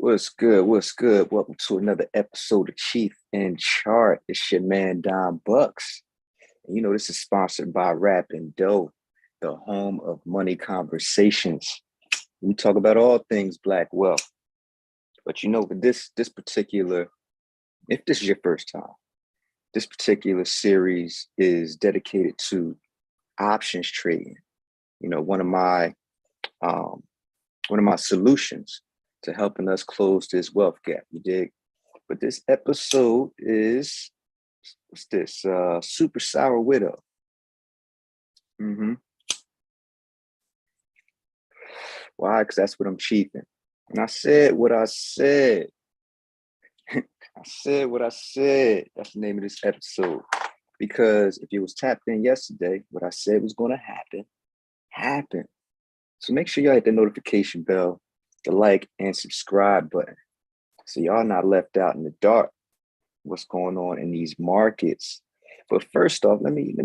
What's good? What's good? Welcome to another episode of Chief in Chart. It's your man Don Bucks. And this is sponsored by Rap and Dough, the home of money conversations. We talk about all things black wealth. But with this particular, if this is your first time, this particular series is dedicated to options trading. One of my solutions to helping us close this wealth gap. You dig? But this episode is what's this? Super Sour Widow. Why? Because that's what I'm chiefing. And I said what I said. I said what I said. That's the name of this episode. Because if you was tapped in yesterday, what I said was going to happen, happened. So make sure y'all hit the notification bell, the like and subscribe button, so y'all not left out in the dark. What's going on in these markets? But first off, let me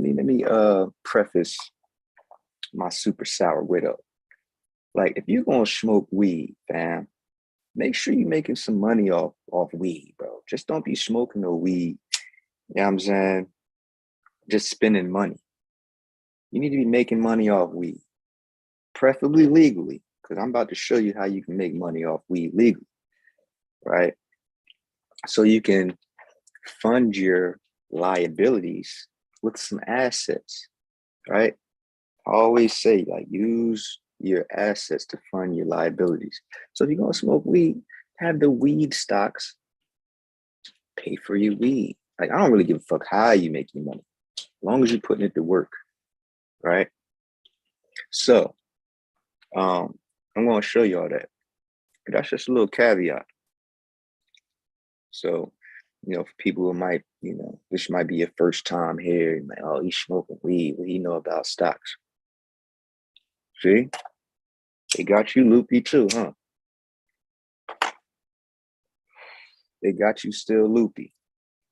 preface my super sour widow. Like, if you're gonna smoke weed, fam, make sure you're making some money off weed, bro. Just don't be smoking no weed. You know what I'm saying? Just spending money. You need to be making money off weed, preferably legally, because I'm about to show you how you can make money off weed legally, right? So you can fund your liabilities with some assets, right? I always say, like, use your assets to fund your liabilities. So if you're going to smoke weed, have the weed stocks pay for your weed. Like, I don't really give a fuck how you make your money, as long as you're putting it to work, right? So I'm going to show you all that. That's just a little caveat. So, for people who might, this might be your first time here, like, oh, he's smoking weed. What do you know about stocks? See? They got you loopy too, huh? They got you still loopy.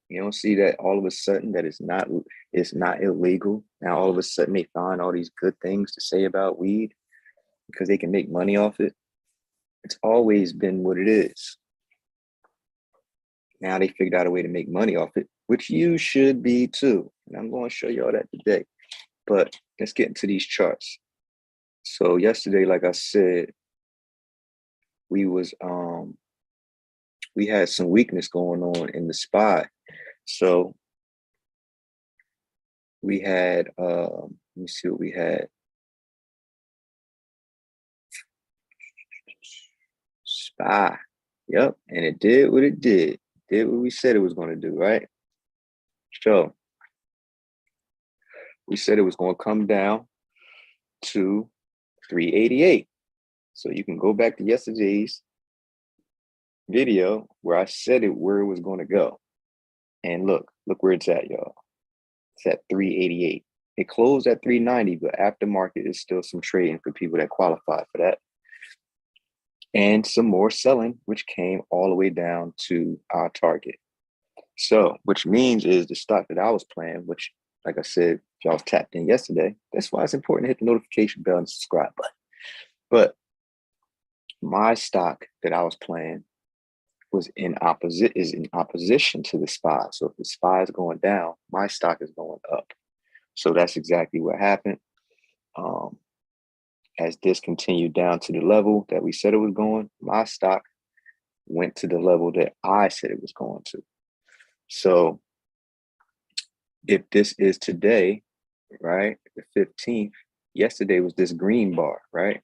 You don't see that all of a sudden that it's not illegal. Now all of a sudden they find all these good things to say about weed because they can make money off it. It's always been what it is. Now they figured out a way to make money off it, which you should be too. And I'm going to show you all that today. But let's get into these charts. So yesterday, like I said, we had some weakness going on in the SPY. So we had, let me see what we had. SPY. Yep. And it did what it did. Did what we said it was going to do, right? So we said it was going to come down to 388. So you can go back to yesterday's video where I said where it was going to go. And look where it's at, y'all. It's at 388. It closed at 390, but aftermarket is still some trading for people that qualify for that. And some more selling, which came all the way down to our target. So, which means is the stock that I was playing, which, like I said, if y'all was tapped in yesterday, that's why it's important to hit the notification bell and subscribe button. But my stock that I was playing is in opposition to the SPY. So if the SPY is going down, my stock is going up. So that's exactly what happened. As this continued down to the level that we said it was going, my stock went to the level that I said it was going to. So if this is today, right, the 15th, yesterday was this green bar, right?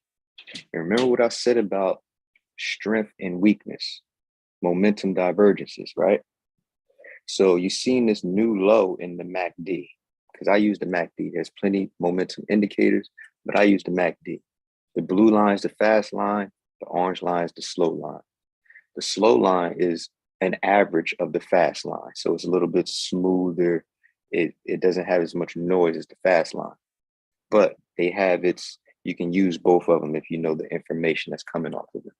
And remember what I said about strength and weakness, momentum divergences, right? So you've seen this new low in the MACD, because I use the MACD. There's plenty momentum indicators, but I use the MACD. The blue line is the fast line. The orange line is the slow line. The slow line is an average of the fast line. So it's a little bit smoother. It doesn't have as much noise as the fast line. But you can use both of them if you know the information that's coming off of it.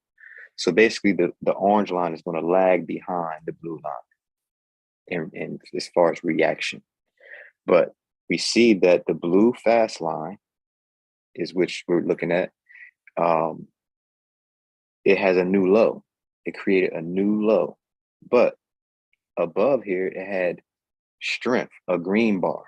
So basically the orange line is going to lag behind the blue line in as far as reaction. But we see that the blue fast line is which we're looking at. It has a new low. it created a new low. But above here, it had strength, a green bar.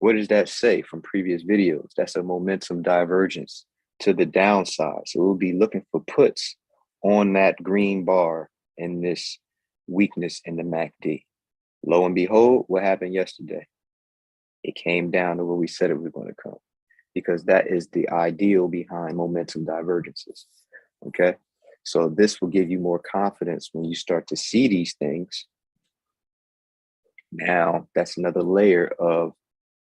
What does that say from previous videos? That's a momentum divergence to the downside. So we'll be looking for puts on that green bar in this weakness in the MACD. Lo and behold, what happened yesterday? It came down to where we said it was going to come, because that is the ideal behind momentum divergences. Okay. So this will give you more confidence when you start to see these things. Now that's another layer of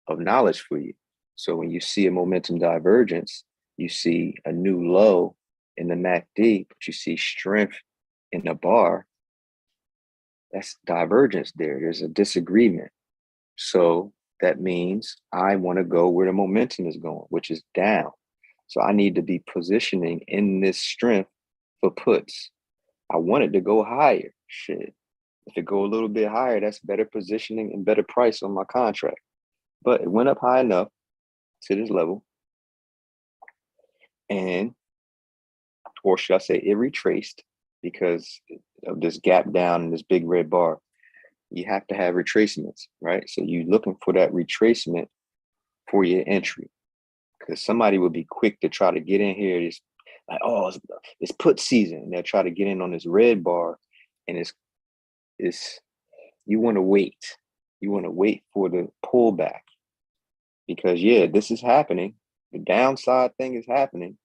knowledge for you. So when you see a momentum divergence, you see a new low in the MACD, but you see strength in the bar. That's divergence there. There's a disagreement. So that means I want to go where the momentum is going, which is down. So I need to be positioning in this strength for puts. I want it to go higher. Shit. If it go a little bit higher, that's better positioning and better price on my contract. But it went up high enough to this level, and, or should I say it retraced because of this gap down in this big red bar. You have to have retracements, right? So you're looking for that retracement for your entry, because somebody would be quick to try to get in here. It's like, oh, it's put season. And they'll try to get in on this red bar, and it's you want to wait. You want to wait for the pullback, because yeah, this is happening. The downside thing is happening,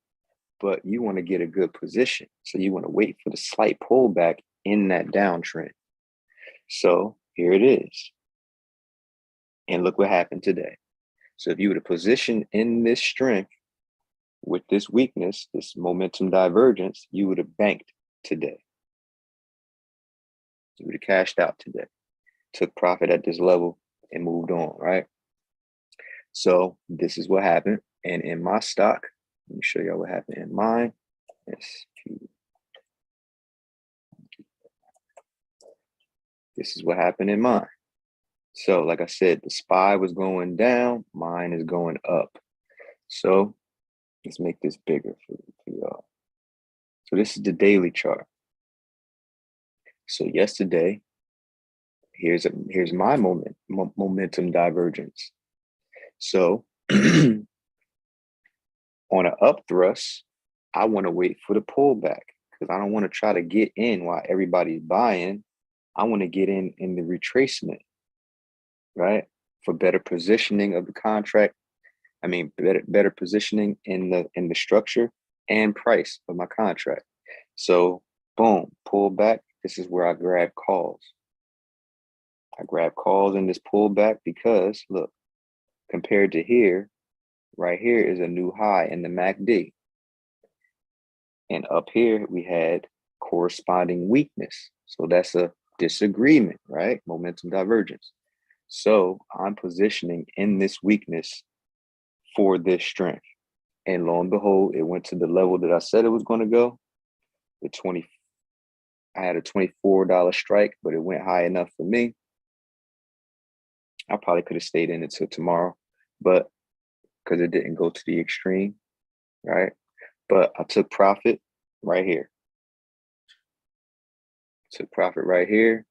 but you want to get a good position. So you want to wait for the slight pullback in that downtrend. So here it is. And look what happened today. So if you were to position in this strength with this weakness, this momentum divergence, you would have banked today. You would have cashed out today, took profit at this level and moved on, right? So this is what happened. And in my stock, let me show y'all what happened in mine. This is what happened in mine. So like I said, the SPY was going down, mine is going up. So let's make this bigger for y'all. So this is the daily chart. So yesterday, here's my momentum divergence. So on an up thrust, I want to wait for the pullback, because I don't want to try to get in while everybody's buying. I want to get in the retracement, right? For better positioning of the contract. I mean, better positioning in the structure and price of my contract. So boom, pull back. This is where I grab calls. I grab calls in this pullback because look, compared to here, right here is a new high in the MACD. And up here, we had corresponding weakness. So that's a disagreement, right? Momentum divergence. So I'm positioning in this weakness for this strength. And lo and behold, it went to the level that I said it was going to go. I had a $24 strike, but it went high enough for me. I probably could have stayed in until tomorrow, but because it didn't go to the extreme, right? But I took profit right here. Took profit right here,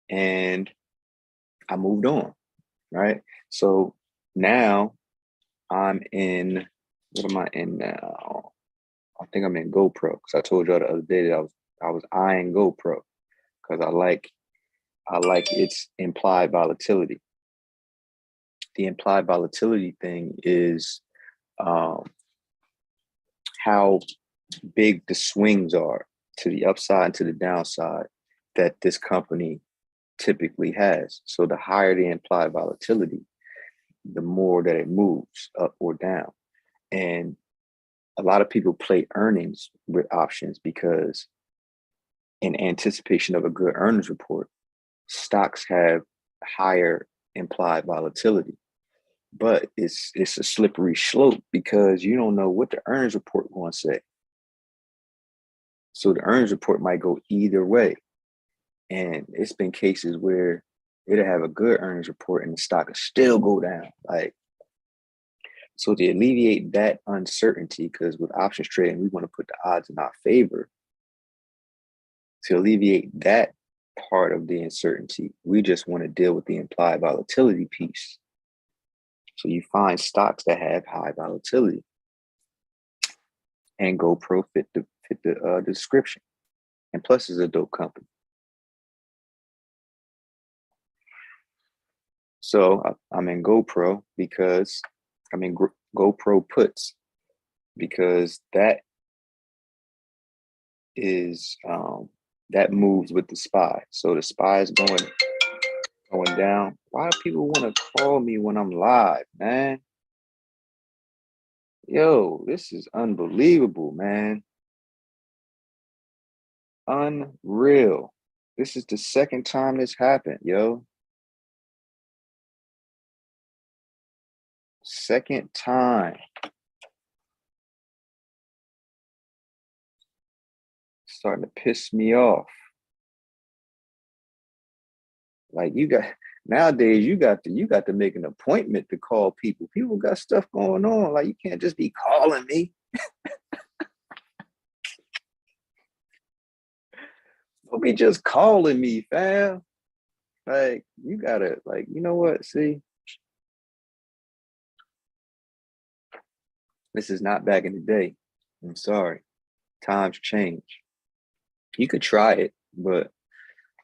and I moved on, right? So now I'm in, what am I in now? I think I'm in GoPro, because I told y'all the other day that I was eyeing GoPro because I like its implied volatility. The implied volatility thing is how big the swings are to the upside and to the downside that this company typically has. So the higher the implied volatility, the more that it moves up or down. And a lot of people play earnings with options because in anticipation of a good earnings report, stocks have higher implied volatility. But it's a slippery slope because you don't know what the earnings report going to say. So the earnings report might go either way. And it's been cases where it'll have a good earnings report and the stock will still go down. So to alleviate that uncertainty, because with options trading, we want to put the odds in our favor, To alleviate that part of the uncertainty, we just want to deal with the implied volatility piece. So you find stocks that have high volatility, and GoPro fit the description. And plus, it's a dope company. So I'm in GoPro because I'm in GoPro puts because that is that moves with the SPY. So the SPY is going down. Why do people want to call me when I'm live, man? Yo, this is unbelievable, man. Unreal. This is the second time this happened, yo. Second time. Starting to piss me off. Like nowadays, you got to make an appointment to call people. People got stuff going on. Like you can't just be calling me. Don't be just calling me, fam. Like you gotta, like, you know what? See, this is not back in the day. I'm sorry. Times change. You could try it, but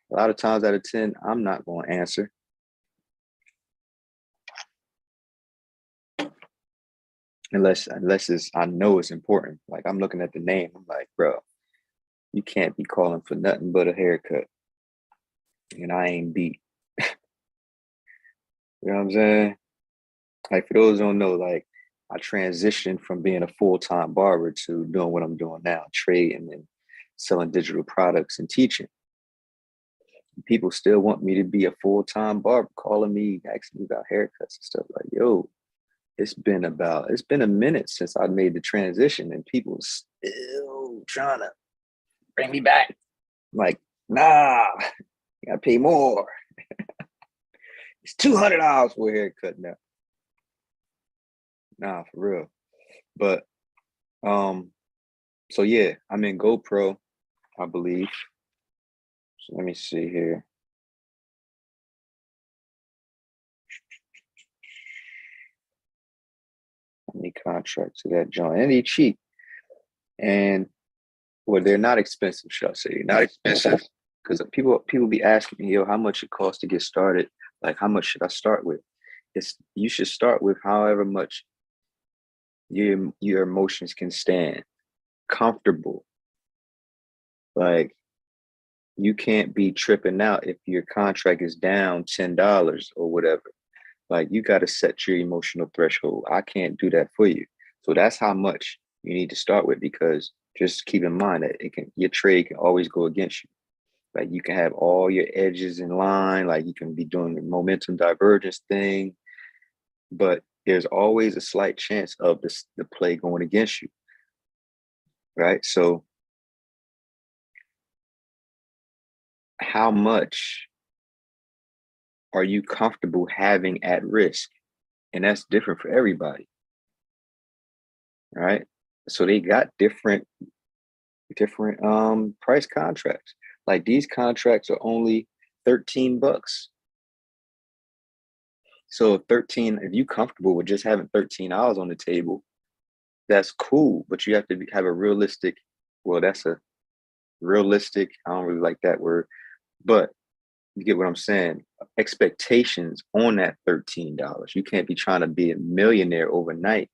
a lot of times out of 10, I'm not going to answer. Unless I know it's important. Like I'm looking at the name. I'm like, bro, you can't be calling for nothing but a haircut. And I ain't beat. You know what I'm saying? Like for those who don't know, like I transitioned from being a full-time barber to doing what I'm doing now, trading and selling digital products and teaching. People still want me to be a full-time barber, calling me, asking me about haircuts and stuff. Like, yo, it's been a minute since I made the transition, and people still trying to bring me back. I'm like, nah, you gotta pay more. It's $200 for a haircut now. Nah, for real. But so yeah, I'm in GoPro, I believe. So let me see here. Any contract to that joint, and they cheap. And well, they're not expensive, should I say? Not expensive, because people be asking me, yo, how much it costs to get started? Like, how much should I start with? You should start with however much your emotions can stand, comfortable. Like, you can't be tripping out if your contract is down $10 or whatever. Like, you got to set your emotional threshold. I can't do that for you. So that's how much you need to start with, because just keep in mind that your trade can always go against you. Like you can have all your edges in line, like you can be doing the momentum divergence thing, but there's always a slight chance of the play going against you, right? So how much are you comfortable having at risk? And that's different for everybody, right? So they got different price contracts. Like these contracts are only $13. So if you comfortable with just having $13 on the table, that's cool. But you have to have a realistic, that's a realistic, I don't really like that word, but you get what I'm saying. Expectations on that $13. You can't be trying to be a millionaire overnight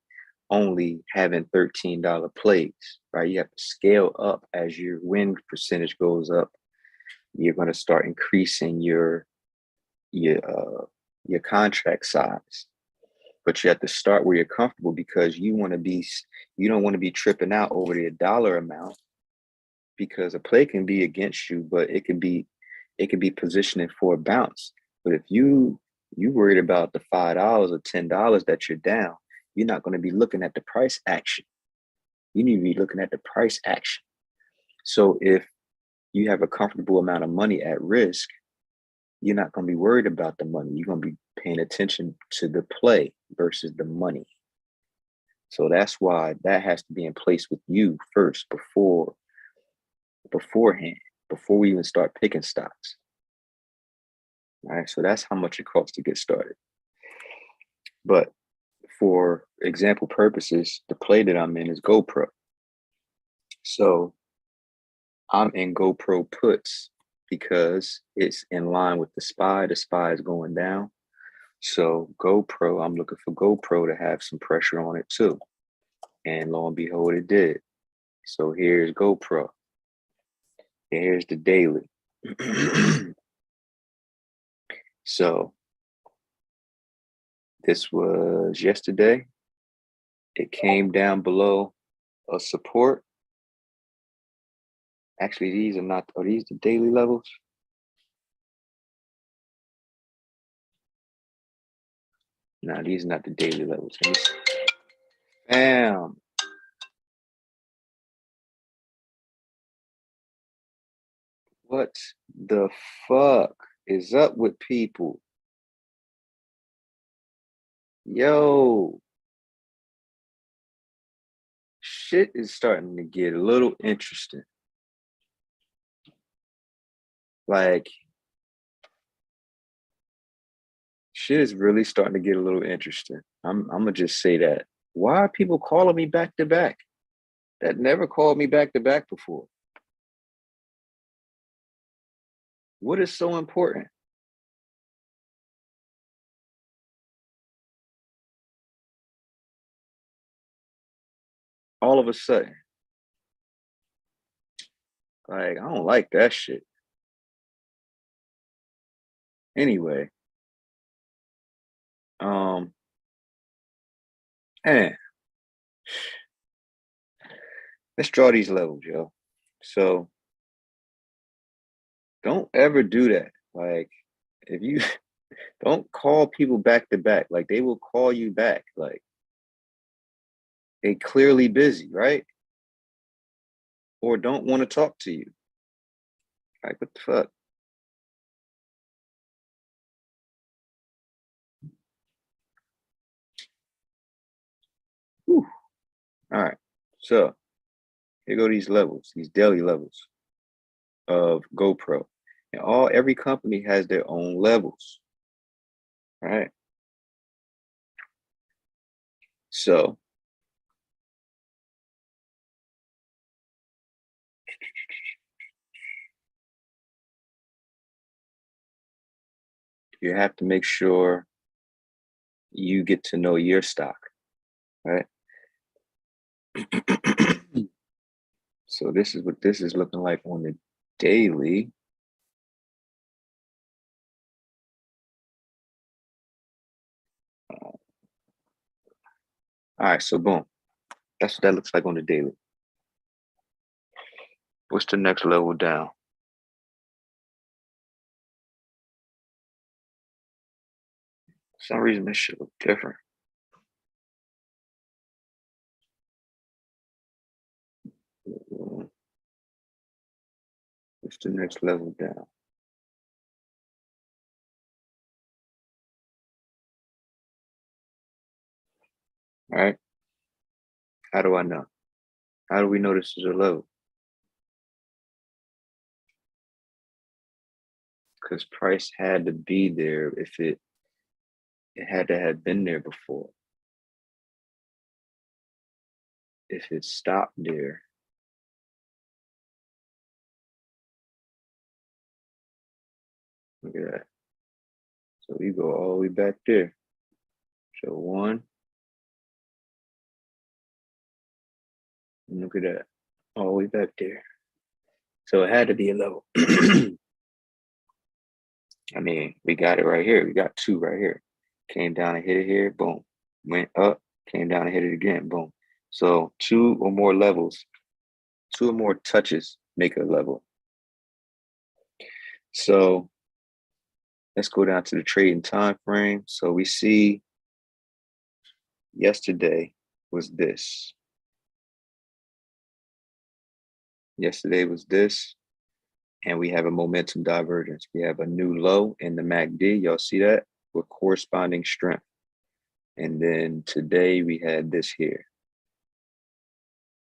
only having $13 plays, right? You have to scale up as your win percentage goes up. You're going to start increasing your contract size, but you have to start where you're comfortable, because you don't want to be tripping out over the dollar amount, because a play can be against you, but it can be positioning for a bounce. But if you worried about the $5 or $10 that you're down, you're not going to be looking at the price action. You need to be looking at the price action. So if you have a comfortable amount of money at risk, you're not going to be worried about the money. You're going to be paying attention to the play versus the money. So that's why that has to be in place with you first beforehand. before we even start picking stocks. All right, so that's how much it costs to get started. But for example purposes, the play that I'm in is GoPro. So I'm in GoPro puts because it's in line with the SPY. The SPY is going down. So GoPro, I'm looking for GoPro to have some pressure on it too. And lo and behold, it did. So here's GoPro. And here's the daily. So this was yesterday. It came down below a support. Actually, these are not, are these the daily levels? No, these are not the daily levels. Bam. What the fuck is up with people? Yo, shit is starting to get a little interesting. Like, shit is really starting to get a little interesting. I'm gonna just say that. Why are people calling me back to back? That never called me back to back before. What is so important? All of a sudden, like, I don't like that shit. Anyway, man, let's draw these levels, yo. So don't ever do that. Like, if you don't call people back to back, like they will call you back. Like, they clearly busy, right? Or don't want to talk to you. Like, what the fuck? Whew. All right. So here go these levels, these daily levels of GoPro. And every company has their own levels. Right. So you have to make sure you get to know your stock, right? So this is what this is looking like on the daily. All right, so boom. That's what that looks like on the daily. What's the next level down? For some reason, this shit look different. What's the next level down? All right. How do I know? How do we know this is a level? Because price had to be there if it had to have been there before. If it stopped there, look at that. So we go all the way back there. So one, and look at that, all the way back there. So it had to be a level. I mean, we got it right here. We got two right here. Came down and hit it here, boom. Went up, came down and hit it again, boom. So two or more levels, two or more touches make a level. So let's go down to the trading time frame. So we see yesterday was this. Yesterday was this. And we have a momentum divergence. We have a new low in the MACD. Y'all see that? With corresponding strength. And then today we had this here.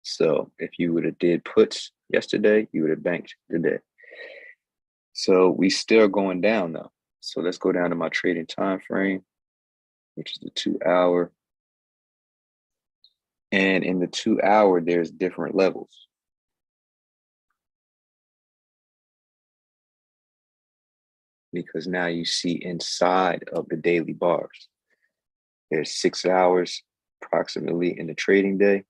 So if you would have did puts yesterday, you would have banked today. So we still going down though. So let's go down to my trading time frame, which is the 2 hour. And in the 2 hour, there's different levels. Because now you see inside of the daily bars. There's 6 hours approximately in the trading day.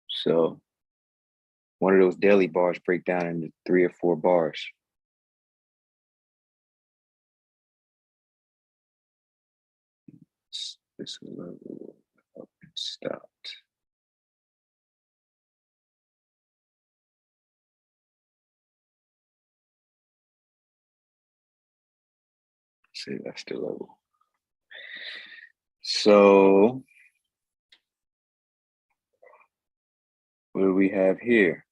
So one of those daily bars break down into 3 or 4 bars. This level up and stopped. See, that's the level. So what do we have here?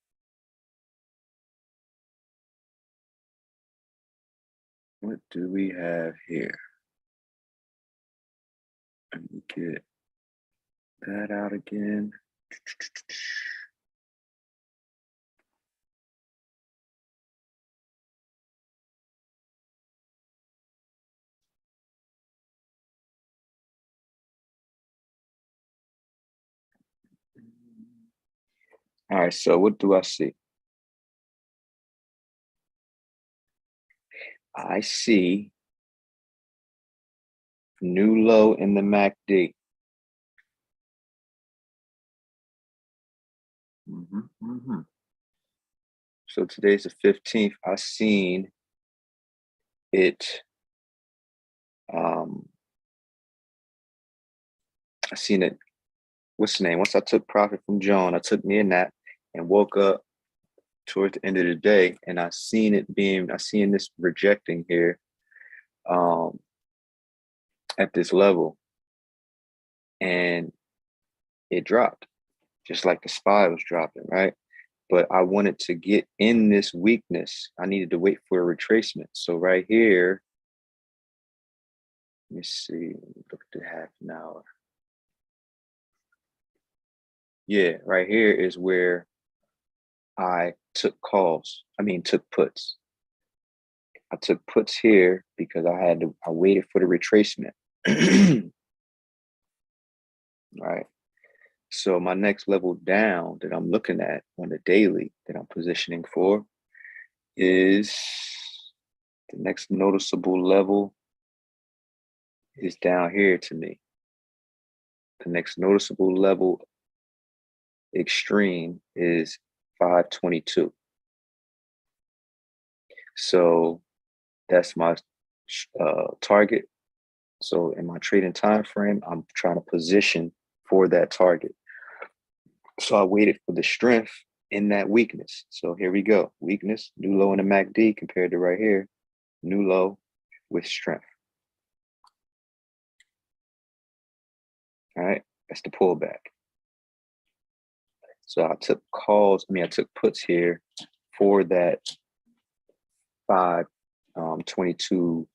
What do we have here? Let me get that out again. All right, so what do I see? I see new low in the MACD. So today's the 15th. I seen it. I seen it. What's the name? Once I took profit from Joan, I took me a nap and woke up towards the end of the day, and I seen this rejecting here at this level, and it dropped, just like the SPY was dropping, right? But I wanted to get in this weakness. I needed to wait for a retracement. So right here, let me see, look at the half an hour. Yeah, right here is where I took took puts. I took puts here because I waited for the retracement. Right. So my next level down that I'm looking at on the daily that I'm positioning for is the next noticeable level is down here to me. The next noticeable level extreme is 522. So that's my target. So in my trading time frame, I'm trying to position for that target. So I waited for the strength in that weakness. So here we go. Weakness, new low in the MACD compared to right here, new low with strength. All right, that's the pullback. So I took I took puts here for that 522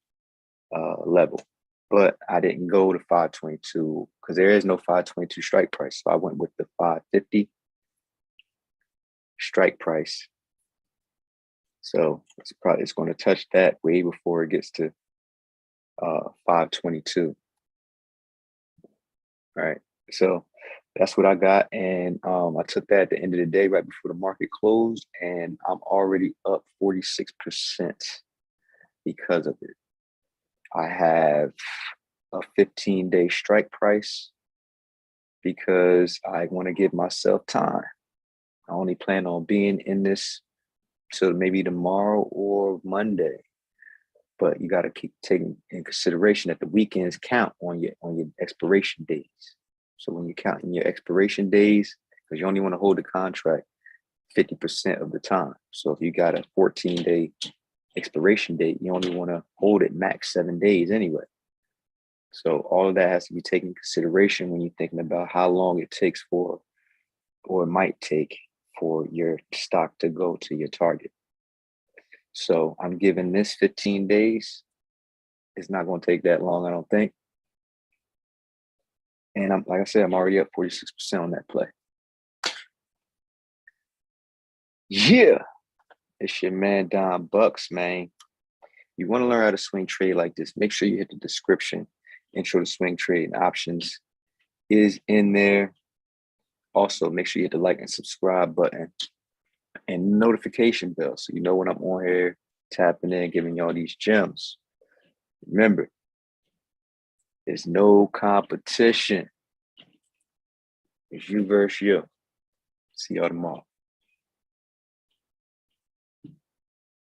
level, but I didn't go to 522 because there is no 522 strike price. So I went with the 550 strike price. So it's going to touch that way before it gets to 522. Right. So that's what I got. And I took that at the end of the day, right before the market closed, and I'm already up 46% because of it. I have a 15-day strike price because I want to give myself time. I only plan on being in this till maybe tomorrow or Monday. But you got to keep taking in consideration that the weekends count on your expiration days. So when you count in your expiration days, because you only want to hold the contract 50% of the time. So if you got a 14-day expiration date, you only want to hold it max 7 days anyway. So all of that has to be taken in consideration when you're thinking about how long it takes or it might take for your stock to go to your target. So I'm giving this 15 days. It's not going to take that long, I don't think. And I'm like I said, I'm already up 46% on that play. Yeah, it's your man Don Bucks, man. You want to learn how to swing trade like this, make sure you hit the description. Intro to swing trade and options is in there. Also, make sure you hit the like and subscribe button and notification bell so you know when I'm on here, tapping in, giving y'all these gems. Remember, there's no competition. It's you versus you. See y'all tomorrow.